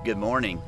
Good morning.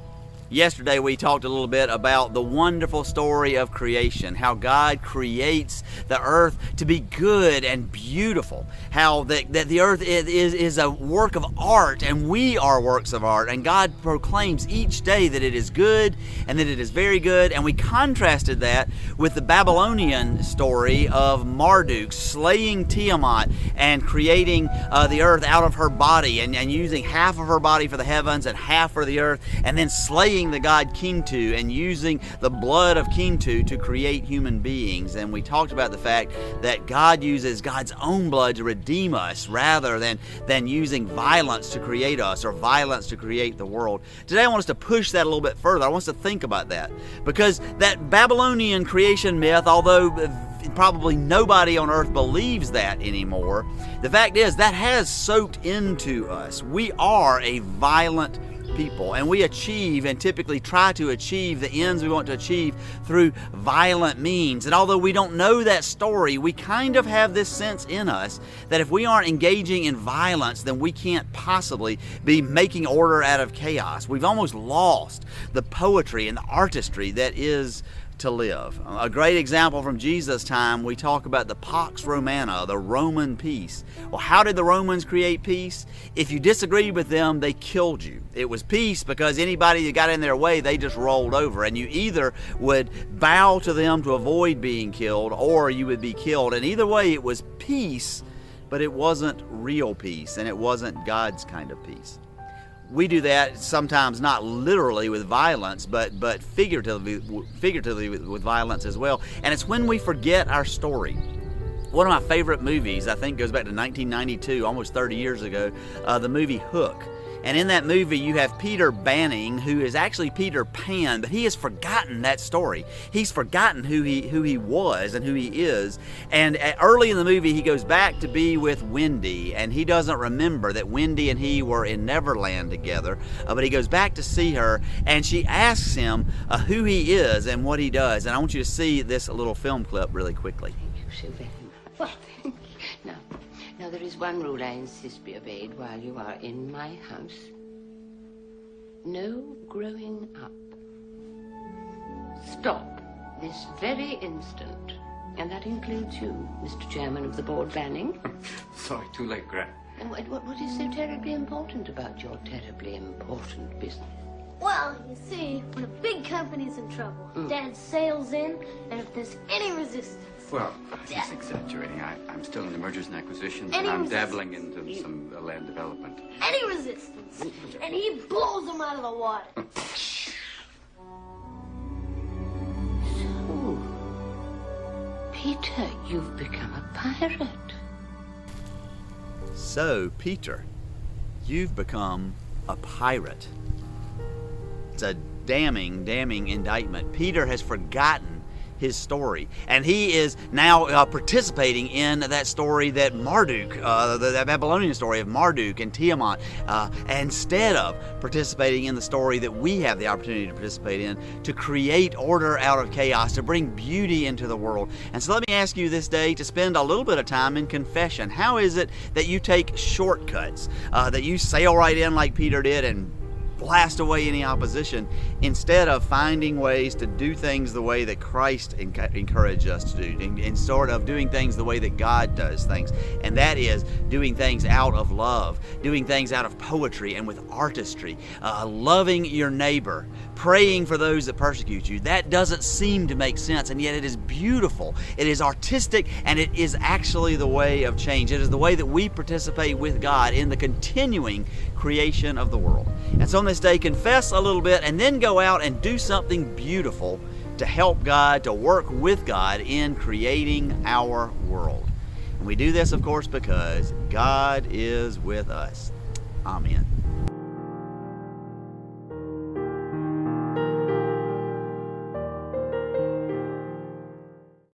Yesterday we talked a little bit about the wonderful story of creation, how God creates the earth to be good and beautiful, how that the earth is a work of art and we are works of art, and God proclaims each day that it is good and that it is very good. And we contrasted that with the Babylonian story of Marduk slaying Tiamat and creating the earth out of her body and using half of her body for the heavens and half for the earth, and then slaying the god Kintu and using the blood of Kintu to create human beings. And we talked about the fact that God uses God's own blood to redeem us rather than using violence to create us or violence to create the world. Today I want us to push that a little bit further. I want us to think about that, because that Babylonian creation myth, although probably nobody on earth believes that anymore, the fact is that has soaked into us. We are a violent people, and we achieve and typically try to achieve the ends we want to achieve through violent means. And although we don't know that story, we kind of have this sense in us that if we aren't engaging in violence, then we can't possibly be making order out of chaos. We've almost lost the poetry and the artistry that is to live. A great example from Jesus' time, we talk about the Pax Romana, the Roman peace. Well, how did the Romans create peace? If you disagreed with them, they killed you. It was peace because anybody that got in their way, they just rolled over, and you either would bow to them to avoid being killed, or you would be killed. And either way, it was peace, but it wasn't real peace, and it wasn't God's kind of peace. We do that sometimes not literally with violence, but figuratively with violence as well. And it's when we forget our story. One of my favorite movies, I think, goes back to 1992, almost 30 years ago, the movie Hook. And in that movie, you have Peter Banning, who is actually Peter Pan, but he has forgotten that story. He's forgotten who he was and who he is. And early in the movie, he goes back to be with Wendy, and he doesn't remember that Wendy and he were in Neverland together. But he goes back to see her, and she asks him who he is and what he does. And I want you to see this little film clip really quickly. Thank you so very much. Well, thank you. Now, there is one rule I insist be obeyed while you are in my house. No growing up. Stop this very instant. And that includes you, Mr. Chairman of the Board, Banning. Sorry, too late, Gran. And what is so terribly important about your terribly important business? Well, you see, when a big company's in trouble, Dad sails in, and if there's any resistance... Well, he's exaggerating. I'm still in the mergers and acquisitions, Any and I'm resistance? dabbling into some land development. Any resistance, and he blows them out of the water. So, Peter, you've become a pirate. So, Peter, you've become a pirate. It's a damning indictment. Peter has forgotten his story, and he is now participating in that story that Marduk, the Babylonian story of Marduk and Tiamat, instead of participating in the story that we have the opportunity to participate in, to create order out of chaos, to bring beauty into the world. And so let me ask you this day to spend a little bit of time in confession. How is it that you take shortcuts, that you sail right in like Peter did and blast away any opposition, instead of finding ways to do things the way that Christ encouraged us to do, instead of doing things the way that God does things? And that is doing things out of love, doing things out of poetry and with artistry, loving your neighbor, praying for those that persecute you. That doesn't seem to make sense, and yet it is beautiful. It is artistic, and it is actually the way of change. It is the way that we participate with God in the continuing creation of the world. And so on this day, confess a little bit and then go out and do something beautiful to help God, to work with God in creating our world. And we do this, of course, because God is with us. Amen.